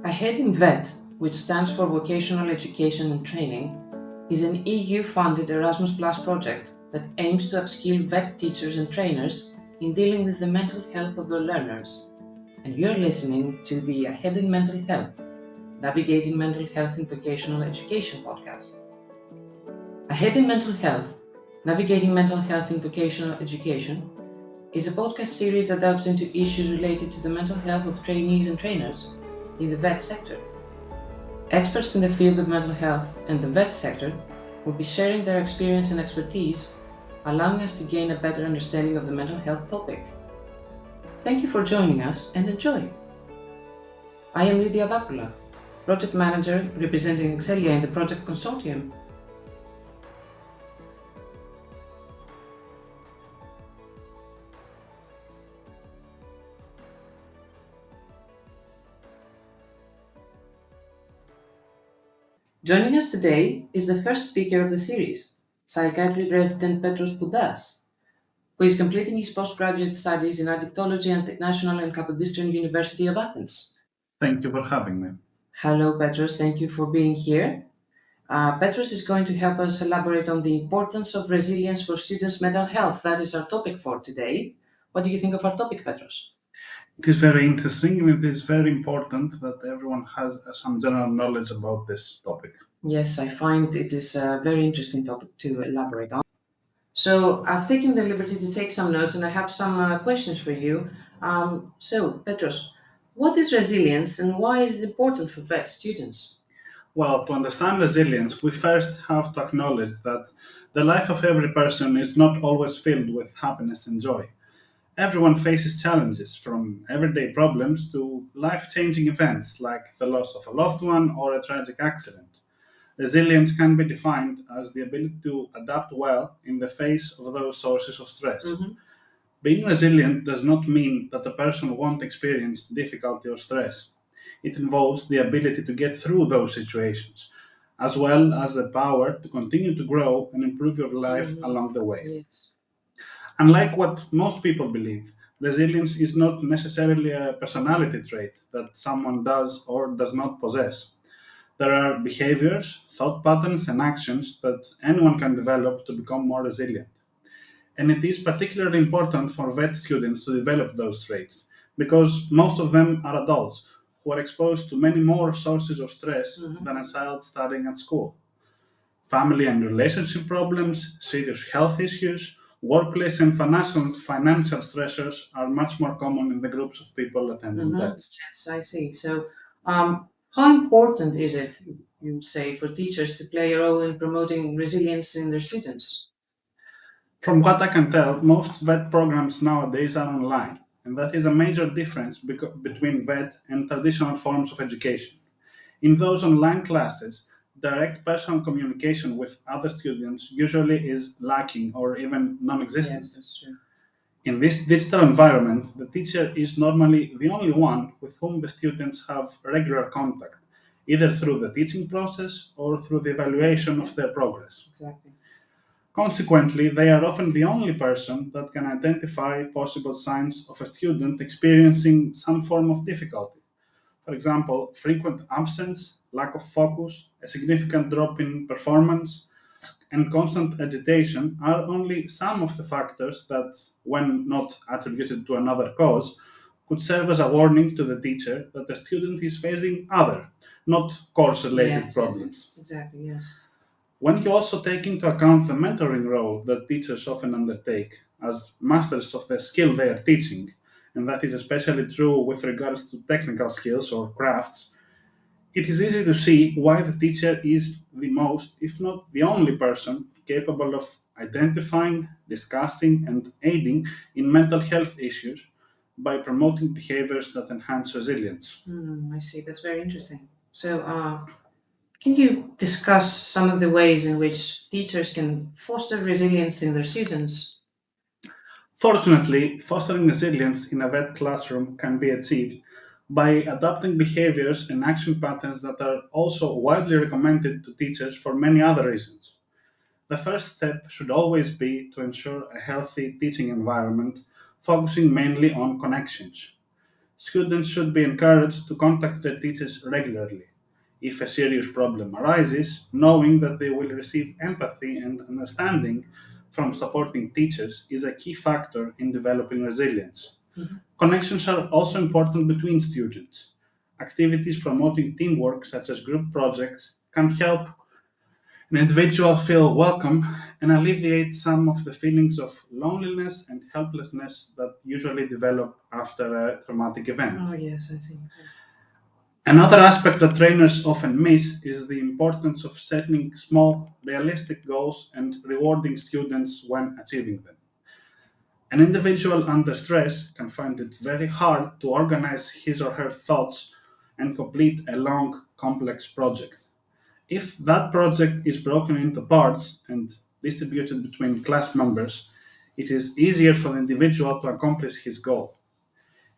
AHEADiNVET, which stands for Vocational Education and Training, is an EU-funded Erasmus Plus project that aims to upskill vet teachers and trainers in dealing with the mental health of their learners. And you're listening to the AHEAD in Mental Health, Navigating Mental Health in Vocational Education podcast. AHEAD in Mental Health, Navigating Mental Health in Vocational Education is a podcast series that delves into issues related to the mental health of trainees and trainers in the vet sector. Experts in the field of mental health and the vet sector will be sharing their experience and expertise, allowing us to gain a better understanding of the mental health topic. Thank you for joining us and enjoy. I am Lydia Vakula, Project Manager representing Excelia in the project consortium. Joining us today is the first speaker of the series, psychiatry resident Petros Fountas, who is completing his postgraduate studies in addictology at the National and Kapodistrian University of Athens. Thank you for having me. Hello, Petros. Thank you for being here. Petros is going to help us elaborate on the importance of resilience for students' mental health. That is our topic for today. What do you think of our topic, Petros? It is very interesting and it is very important that everyone has some general knowledge about this topic. Yes, I find it is a very interesting topic to elaborate on. So I've taken the liberty to take some notes and I have some questions for you. Petros, what is resilience and why is it important for vet students? Well, to understand resilience, we first have to acknowledge that the life of every person is not always filled with happiness and joy. Everyone faces challenges, from everyday problems to life changing events like the loss of a loved one or a tragic accident. Resilience can be defined as the ability to adapt well in the face of those sources of stress. Mhm. Being resilient does not mean that a person won't experience difficulty or stress. It involves the ability to get through those situations, as well as the power to continue to grow and improve your life Mhm. along the way. Yes. Unlike what most people believe, resilience is not necessarily a personality trait that someone does or does not possess. There are behaviors, thought patterns, and actions that anyone can develop to become more resilient. And it is particularly important for vet students to develop those traits because most of them are adults who are exposed to many more sources of stress Mhm. than a child studying at school. Family and relationship problems, serious health issues, workplace and financial stressors are much more common in the groups of people attending Mhm. vets. Yes, I see. How important is it, you say, for teachers to play a role in promoting resilience in their students? From what I can tell, most vet programs nowadays are online, and that is a major difference between vet and traditional forms of education. In those online classes, direct personal communication with other students usually is lacking or even non Yes, existent. that's true. In this digital environment, the teacher is normally the only one with whom the students have regular contact, either through the teaching process or through the evaluation Yeah, of their progress. exactly. Consequently, they are often the only person that can identify possible signs of a student experiencing some form of difficulty. For example, frequent absence, lack of focus, a significant drop in performance, and constant agitation are only some of the factors that, when not attributed to another cause, could serve as a warning to the teacher that the student is facing other, not course related Yes, yes, problems. exactly. Yes. When you also take into account the mentoring role that teachers often undertake as masters of the skill they are teaching, and that is especially true with regards to technical skills or crafts, it is easy to see why the teacher is the most, if not the only person, capable of identifying, discussing, and aiding in mental health issues by promoting behaviors that enhance resilience. I see. That's very interesting. Can you discuss some of the ways in which teachers can foster resilience in their students? Fortunately, fostering resilience in a vet classroom can be achieved by adopting behaviors and action patterns that are also widely recommended to teachers for many other reasons. The first step should always be to ensure a healthy teaching environment, focusing mainly on connections. Students should be encouraged to contact their teachers regularly if a serious problem arises, knowing that they will receive empathy and understanding from supporting teachers is a key factor in developing resilience. Connections are also important between students. Activities promoting teamwork, such as group projects, can help an individual feel welcome and alleviate some of the feelings of loneliness and helplessness that usually develop after a traumatic event. Oh, yes, I see. Another aspect that trainers often miss is the importance of setting small, realistic goals and rewarding students when achieving them. An individual under stress can find it very hard to organize his or her thoughts and complete a long, complex project. If that project is broken into parts and distributed between class members, it is easier for the individual to accomplish his goal.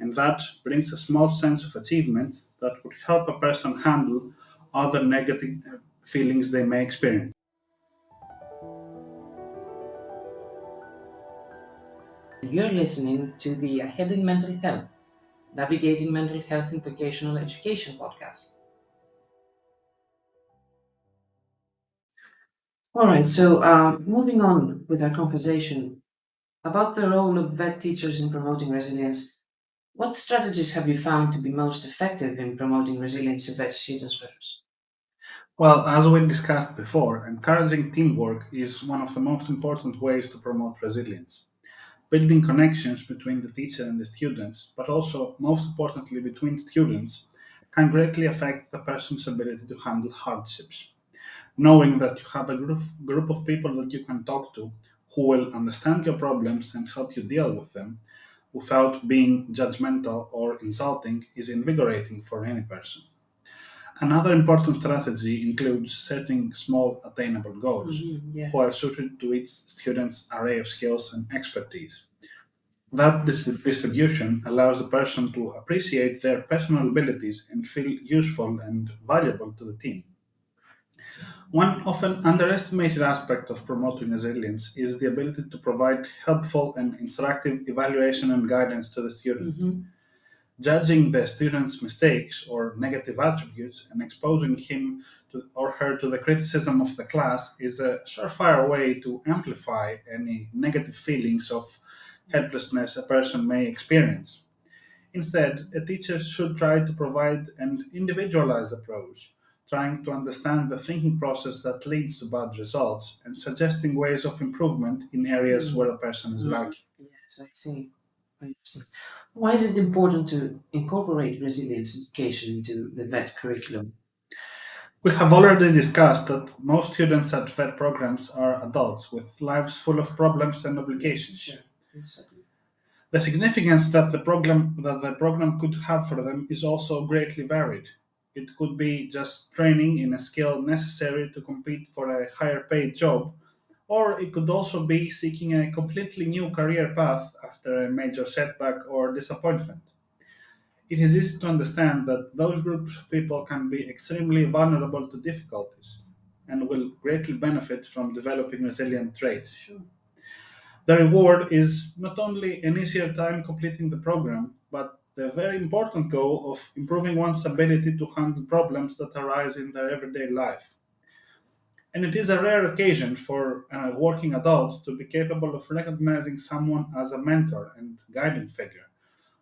And that brings a small sense of achievement that would help a person handle other negative feelings they may experience. You're listening to the Head in Mental Health, Navigating Mental Health in Vocational Education podcast. All right, so moving on with our conversation about the role of vet teachers in promoting resilience, what strategies have you found to be most effective in promoting resilience in vet students first? Well, as we discussed before, encouraging teamwork is one of the most important ways to promote resilience. Building connections between the teacher and the students, but also, most importantly, between students, can greatly affect the person's ability to handle hardships. Knowing that you have a group of people that you can talk to who will understand your problems and help you deal with them without being judgmental or insulting is invigorating for any person. Another important strategy includes setting small, attainable goals who are Yes. suited to each student's array of skills and expertise. That distribution allows the person to appreciate their personal abilities and feel useful and valuable to the team. One often underestimated aspect of promoting resilience is the ability to provide helpful and instructive evaluation and guidance to the student. Judging the student's mistakes or negative attributes and exposing him or her to the criticism of the class is a surefire way to amplify any negative feelings of helplessness a person may experience. Instead, a teacher should try to provide an individualized approach, trying to understand the thinking process that leads to bad results and suggesting ways of improvement in areas where a person is lacking. Yes, I see. I understand. Why is it important to incorporate resilience education into the vet curriculum? We have already discussed that most students at VET programs are adults with lives full of problems and obligations. Sure. Exactly. The significance that the program could have for them is also greatly varied. It could be just training in a skill necessary to compete for a higher paid job, or it could also be seeking a completely new career path after a major setback or disappointment. It is easy to understand that those groups of people can be extremely vulnerable to difficulties and will greatly benefit from developing resilient traits. Sure. The reward is not only an easier time completing the program, but the very important goal of improving one's ability to handle problems that arise in their everyday life. And it is a rare occasion for working adults to be capable of recognizing someone as a mentor and guiding figure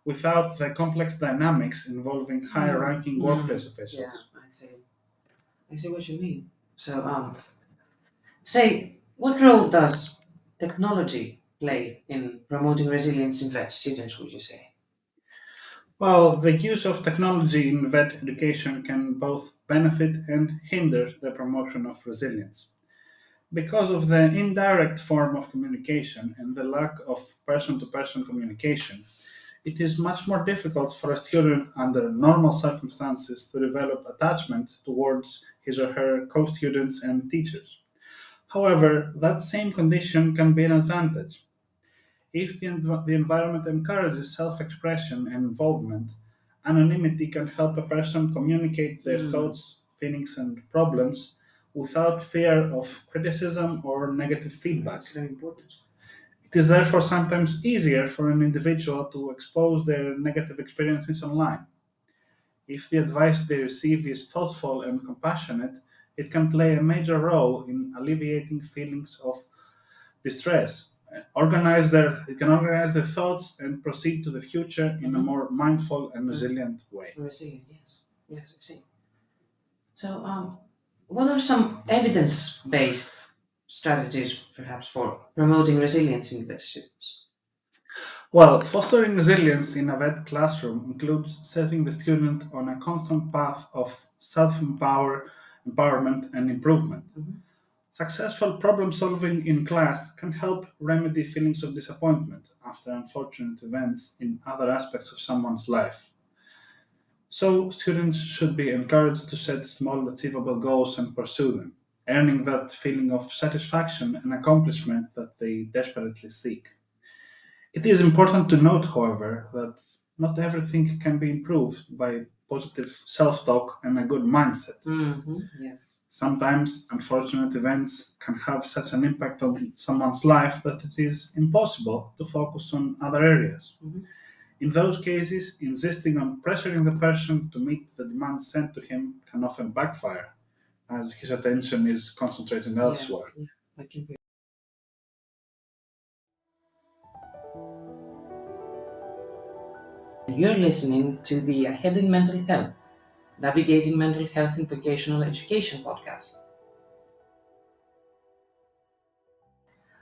without the complex dynamics involving higher ranking workplace Yeah, officials. I see. I see what you mean. So, say, what role does technology play in promoting resilience in vet students, would you say? Well, the use of technology in vet education can both benefit and hinder the promotion of resilience. Because of the indirect form of communication and the lack of person to person communication, it is much more difficult for a student under normal circumstances to develop attachment towards his or her co students and teachers. However, that same condition can be an advantage. If the environment encourages self expression and involvement, anonymity can help a person communicate their thoughts, feelings, and problems without fear of criticism or negative feedback. That's very important. It is therefore sometimes easier for an individual to expose their negative experiences online. If the advice they receive is thoughtful and compassionate, it can play a major role in alleviating feelings of distress. It can organize their thoughts and proceed to the future in a Mm-hmm. more mindful and Mm-hmm. resilient way. Resilient, yes. Yes, I see. So, what are some evidence-based strategies, perhaps, for promoting resilience in the students? Well, fostering resilience in a vet classroom includes setting the student on a constant path of empowerment, and improvement. Mhm. Successful problem solving in class can help remedy feelings of disappointment after unfortunate events in other aspects of someone's life. So, students should be encouraged to set small, achievable goals and pursue them, earning that feeling of satisfaction and accomplishment that they desperately seek. It is important to note, however, that not everything can be improved by positive self talk and a good mindset. Yes. Sometimes unfortunate events can have such an impact on someone's life that it is impossible to focus on other areas. Mhm. In those cases, insisting on pressuring the person to meet the demands sent to him can often backfire, as his attention is concentrated Yeah, elsewhere. yeah, I can be. You're listening to the Head in Mental Health, Navigating Mental Health in Vocational Education podcast.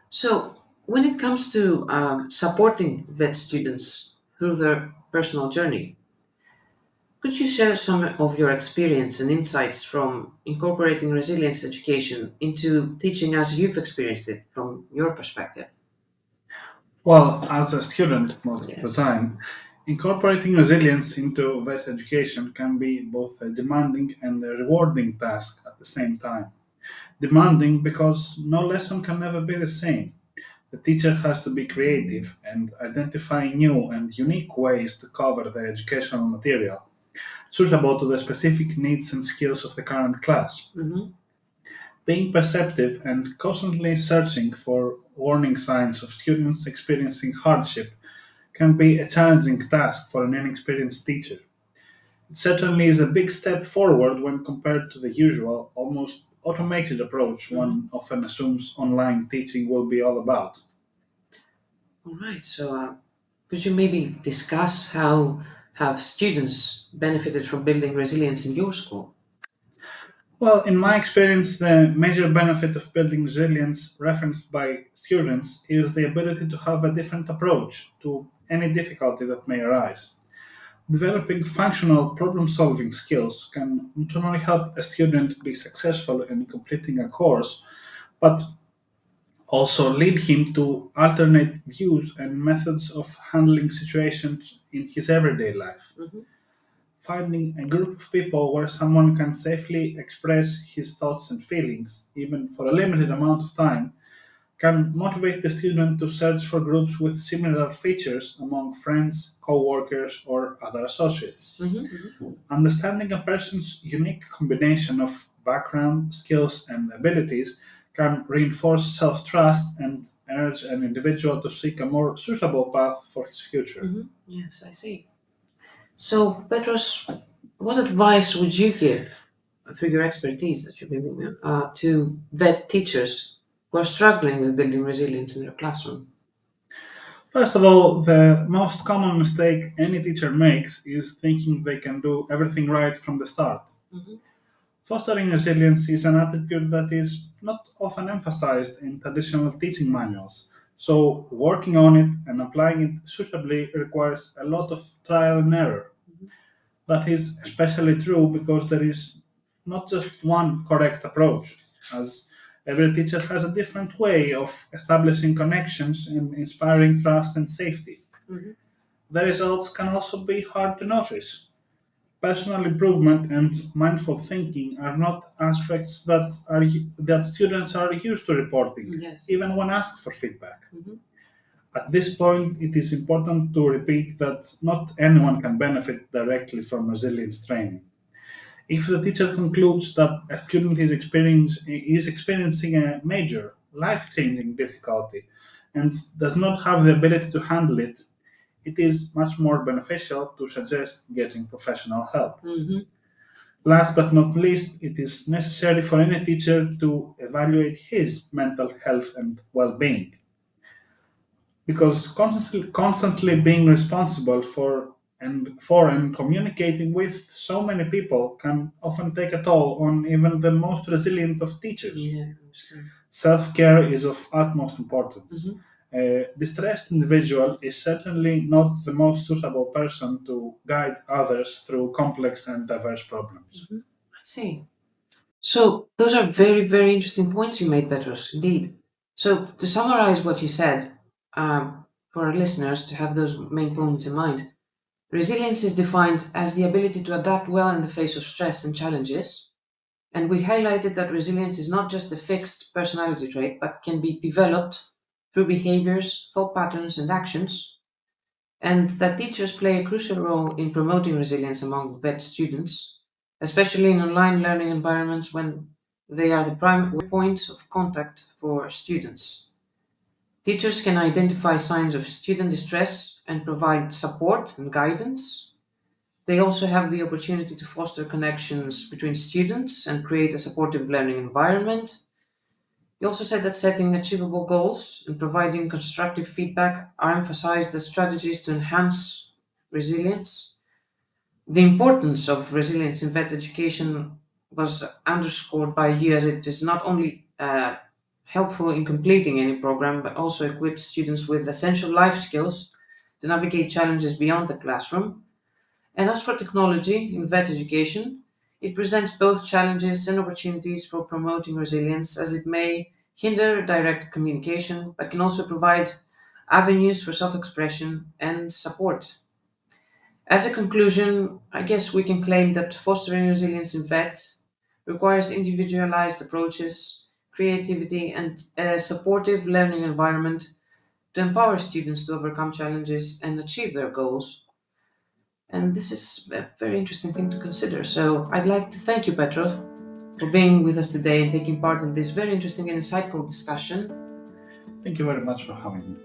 So, when it comes to supporting vet students through their personal journey, could you share some of your experience and insights from incorporating resilience education into teaching as you've experienced it from your perspective? Well, as a student, most of the Yes. time, incorporating resilience into vet education can be both a demanding and a rewarding task at the same time. Demanding because no lesson can ever be the same. The teacher has to be creative and identify new and unique ways to cover the educational material suitable to the specific needs and skills of the current class. Mm-hmm. Being perceptive and constantly searching for warning signs of students experiencing hardship can be a challenging task for an inexperienced teacher. It certainly is a big step forward when compared to the usual, almost automated approach Mm-hmm. one often assumes online teaching will be all about. All right. So, could you maybe discuss how have students benefited from building resilience in your school? Well, in my experience, the major benefit of building resilience referenced by students is the ability to have a different approach to any difficulty that may arise. Developing functional problem solving skills can not only help a student be successful in completing a course, but also lead him to alternate views and methods of handling situations in his everyday life. Mm-hmm. Finding a group of people where someone can safely express his thoughts and feelings, even for a limited amount of time, can motivate the student to search for groups with similar features among friends, co workers, or other associates. Mm-hmm. Understanding a person's unique combination of background, skills, and abilities can reinforce self trust and urge an individual to seek a more suitable path for his future. Mm-hmm. Yes, I see. So, Petros, what advice would you give through your expertise that you've been given to vet teachers who are struggling with building resilience in their classroom? First of all, the most common mistake any teacher makes is thinking they can do everything right from the start. Mm-hmm. Fostering resilience is an attitude that is not often emphasized in traditional teaching manuals. So, working on it and applying it suitably requires a lot of trial and error. That is especially true because there is not just one correct approach, as every teacher has a different way of establishing connections and inspiring trust and safety. Mm-hmm. The results can also be hard to notice. Personal improvement and mindful thinking are not aspects that students are used to reporting, Yes. even when asked for feedback. Mm-hmm. At this point, it is important to repeat that not anyone can benefit directly from resilience training. If the teacher concludes that a student is experiencing a major life changing difficulty and does not have the ability to handle it, it is much more beneficial to suggest getting professional help. Mhm. Last but not least, it is necessary for any teacher to evaluate his mental health and well being. Because constantly being responsible for and communicating with so many people can often take a toll on even the most resilient of teachers. Yeah, I understand. Self-care is of utmost importance. Mhm. A distressed individual is certainly not the most suitable person to guide others through complex and diverse problems. Mhm. I see. So those are very, very interesting points you made, Petros, indeed. So to summarize what you said, for our listeners to have those main points in mind, resilience is defined as the ability to adapt well in the face of stress and challenges. And we highlighted that resilience is not just a fixed personality trait, but can be developed through behaviors, thought patterns, and actions. And that teachers play a crucial role in promoting resilience among VET students, especially in online learning environments when they are the primary point of contact for students. Teachers can identify signs of student distress and provide support and guidance. They also have the opportunity to foster connections between students and create a supportive learning environment. You also said that setting achievable goals and providing constructive feedback are emphasized as strategies to enhance resilience. The importance of resilience in vet education was underscored by you as it is not only helpful in completing any program but also equips students with essential life skills to navigate challenges beyond the classroom. And as for technology in vet education, it presents both challenges and opportunities for promoting resilience as it may hinder direct communication but can also provide avenues for self expression and support. As a conclusion, I guess we can claim that fostering resilience in vet requires individualized approaches, creativity, and a supportive learning environment to empower students to overcome challenges and achieve their goals. And this is a very interesting thing to consider. So I'd like to thank you, Petros, for being with us today and taking part in this very interesting and insightful discussion. Thank you very much for having me.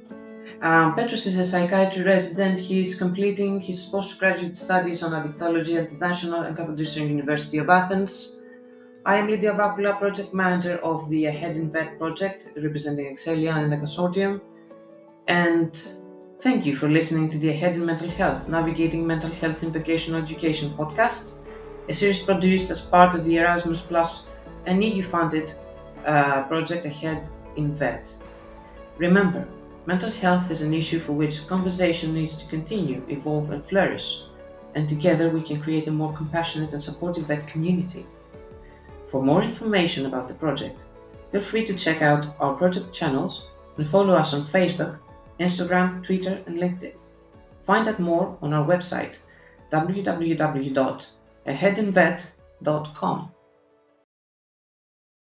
Petros is a psychiatry resident. He's completing his postgraduate studies on addictology at the National and Kapodistrian University of Athens. I am Lydia Vakula, project manager of the AHEADiNVET project, representing Excelia in the consortium. And thank you for listening to the AHEAD in Mental Health, Navigating Mental Health in Vocational Education podcast, a series produced as part of the Erasmus Plus and EU-funded project AHEADiNVET. Remember, mental health is an issue for which conversation needs to continue, evolve, and flourish, and together we can create a more compassionate and supportive vet community. For more information about the project, feel free to check out our project channels and follow us on Facebook, Instagram, Twitter, and LinkedIn. Find out more on our website www.aheadinvet.com.